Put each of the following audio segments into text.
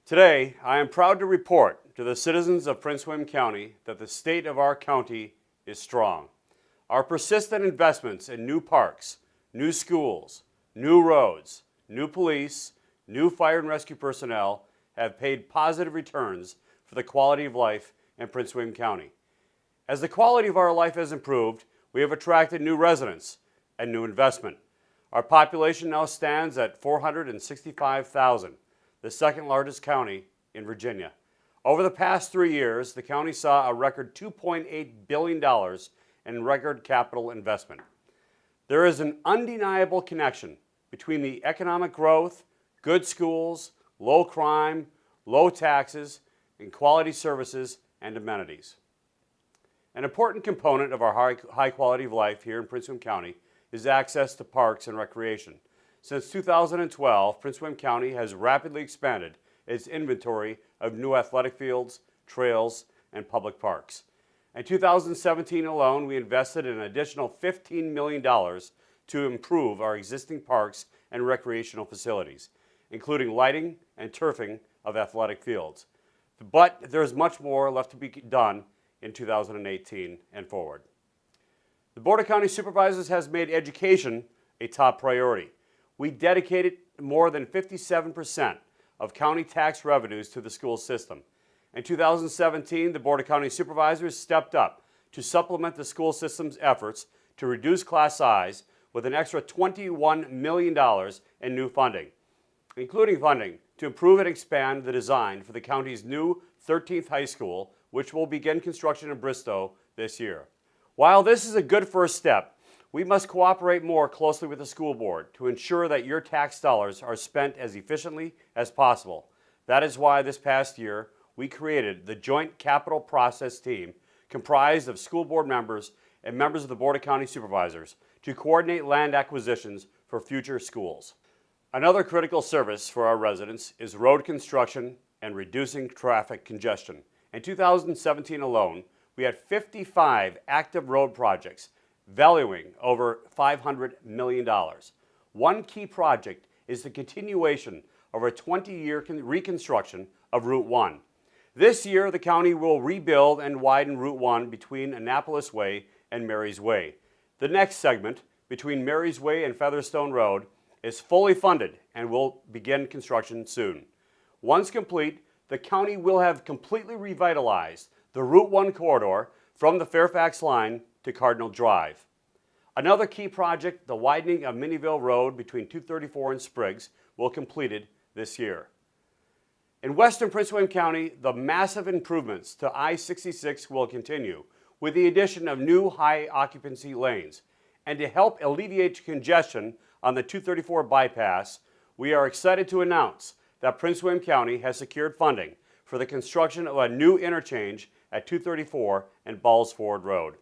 Today, I am proud to report to the citizens of Prince William County that the state of our county is strong. Our persistent investments in new parks, new schools, new roads, new police, new fire and rescue personnel have paid positive returns for the quality of life in Prince William County. As the quality of our life has improved, we have attracted new residents and new investment. Our population now stands at 465,000, the second largest county in Virginia. Over the past 3 years, the county saw a record $2.8 billion in record capital investment. There is an undeniable connection between the economic growth, good schools, low crime, low taxes, and quality services and amenities. An important component of our high quality of life here in Prince William County is access to parks and recreation. Since 2012, Prince William County has rapidly expanded its inventory of new athletic fields, trails, and public parks. In 2017 alone, we invested an additional $15 million to improve our existing parks and recreational facilities, including lighting and turfing of athletic fields. But there's much more left to be done in 2018 and forward. The Board of County Supervisors has made education a top priority. We dedicated more than 57% of county tax revenues to the school system. In 2017, the Board of County Supervisors stepped up to supplement the school system's efforts to reduce class size with an extra $21 million in new funding, including funding to improve and expand the design for the county's new 13th high school, which will begin construction in Bristow this year. While this is a good first step, we must cooperate more closely with the school board to ensure that your tax dollars are spent as efficiently as possible. That is why this past year, we created the Joint Capital Process Team comprised of school board members and members of the Board of County Supervisors to coordinate land acquisitions for future schools. Another critical service for our residents is road construction and reducing traffic congestion. In 2017 alone, we had 55 active road projects valuing over $500 million. One key project is the continuation of a 20-year reconstruction of Route 1. This year, the county will rebuild and widen Route 1 between Annapolis Way and Mary's Way. The next segment, between Mary's Way and Featherstone Road, is fully funded and will begin construction soon. Once complete, the county will have completely revitalized the Route 1 corridor from the Fairfax line to Cardinal Drive. Another key project, the widening of Minnieville Road between 234 and Spriggs, will be completed this year. In western Prince William County, the massive improvements to I-66 will continue with the addition of new high occupancy lanes. And to help alleviate congestion on the 234 bypass, we are excited to announce that Prince William County has secured funding for the construction of a new interchange at 234 and Balls Ford Road.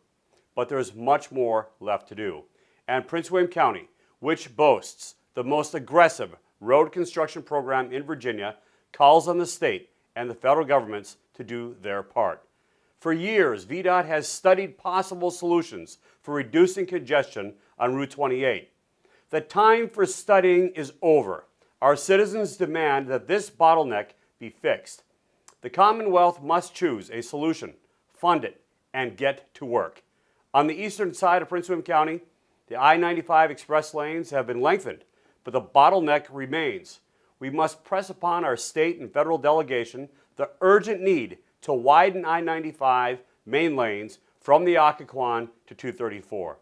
But there's much more left to do. And Prince William County, which boasts the most aggressive road construction program in Virginia, calls on the state and the federal governments to do their part. For years, VDOT has studied possible solutions for reducing congestion on Route 28. The time for studying is over. Our citizens demand that this bottleneck be fixed. The Commonwealth must choose a solution, fund it, and get to work. On the eastern side of Prince William County, the I-95 express lanes have been lengthened, but the bottleneck remains. We must press upon our state and federal delegation the urgent need to widen I-95 main lanes from the Occoquan to 234.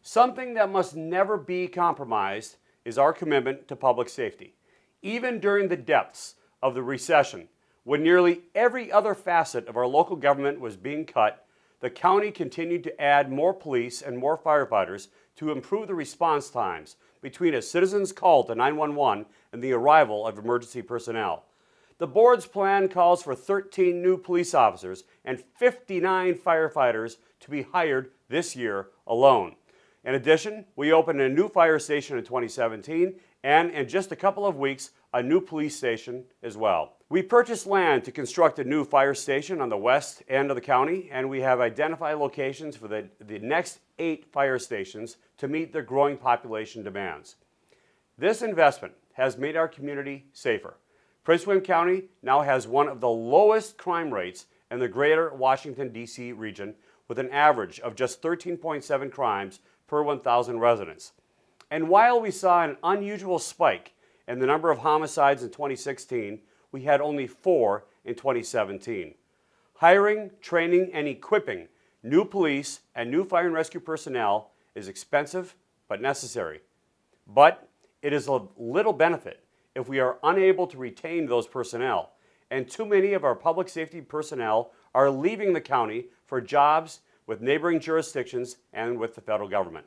Something that must never be compromised is our commitment to public safety. Even during the depths of the recession, when nearly every other facet of our local government was being cut, the county continued to add more police and more firefighters to improve the response times between a citizen's call to 911 and the arrival of emergency personnel. The board's plan calls for 13 new police officers and 59 firefighters to be hired this year alone. In addition, we opened a new fire station in 2017 and in just a couple of weeks, a new police station as well. We purchased land to construct a new fire station on the west end of the county, and we have identified locations for the next 8 fire stations to meet the growing population demands. This investment has made our community safer. Prince William County now has one of the lowest crime rates in the greater Washington, D.C. region, with an average of just 13.7 crimes per 1,000 residents. And while we saw an unusual spike in the number of homicides in 2016, we had only 4 in 2017. Hiring, training, and equipping new police and new fire and rescue personnel is expensive but necessary. But it is of little benefit if we are unable to retain those personnel, and too many of our public safety personnel are leaving the county for jobs with neighboring jurisdictions and with the federal government.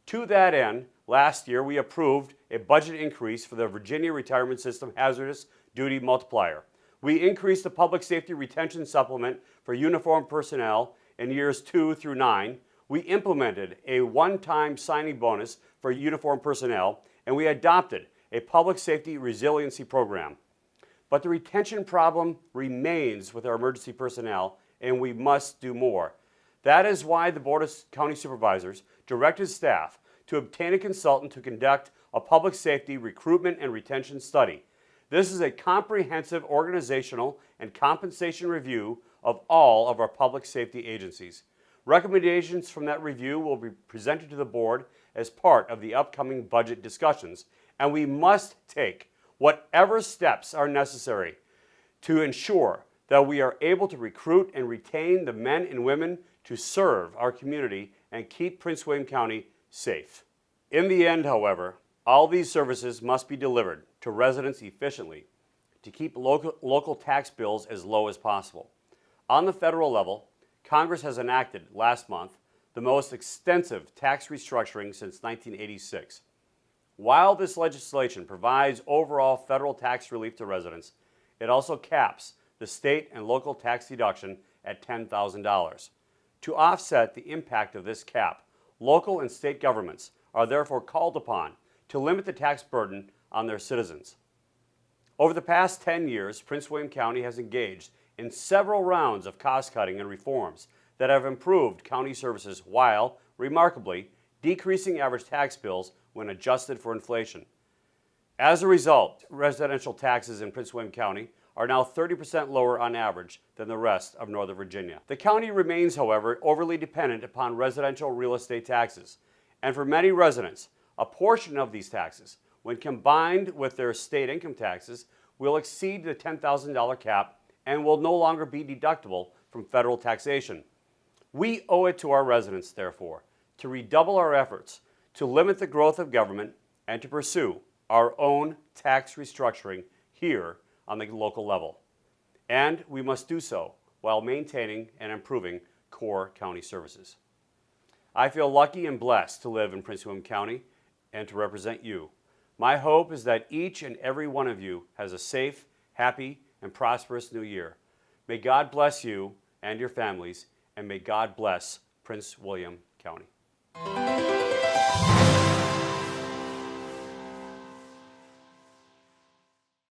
To that end, last year we approved a budget increase for the Virginia Retirement System Hazardous Duty Multiplier. We increased the public safety retention supplement for uniformed personnel in years 2 through 9. We implemented a one-time signing bonus for uniformed personnel, and we adopted a public safety resiliency program. But the retention problem remains with our emergency personnel, and we must do more. That is why the Board of County Supervisors directed staff to obtain a consultant to conduct a public safety recruitment and retention study. This is a comprehensive organizational and compensation review of all of our public safety agencies. Recommendations from that review will be presented to the board as part of the upcoming budget discussions, and we must take whatever steps are necessary to ensure that we are able to recruit and retain the men and women to serve our community and keep Prince William County safe. In the end, however, all these services must be delivered to residents efficiently to keep local tax bills as low as possible. On the federal level, Congress has enacted last month the most extensive tax restructuring since 1986. While this legislation provides overall federal tax relief to residents, it also caps the state and local tax deduction at $10,000. To offset the impact of this cap, local and state governments are therefore called upon to limit the tax burden on their citizens. Over the past 10 years, Prince William County has engaged in several rounds of cost-cutting and reforms that have improved county services while, remarkably, decreasing average tax bills when adjusted for inflation. As a result, residential taxes in Prince William County are now 30% lower on average than the rest of Northern Virginia. The county remains, however, overly dependent upon residential real estate taxes, and for many residents, a portion of these taxes, when combined with their state income taxes, will exceed the $10,000 cap and will no longer be deductible from federal taxation. We owe it to our residents, therefore, to redouble our efforts to limit the growth of government and to pursue our own tax restructuring here on the local level. And we must do so while maintaining and improving core county services. I feel lucky and blessed to live in Prince William County and to represent you. My hope is that each and every one of you has a safe, happy, and prosperous new year. May God bless you and your families, and may God bless Prince William County.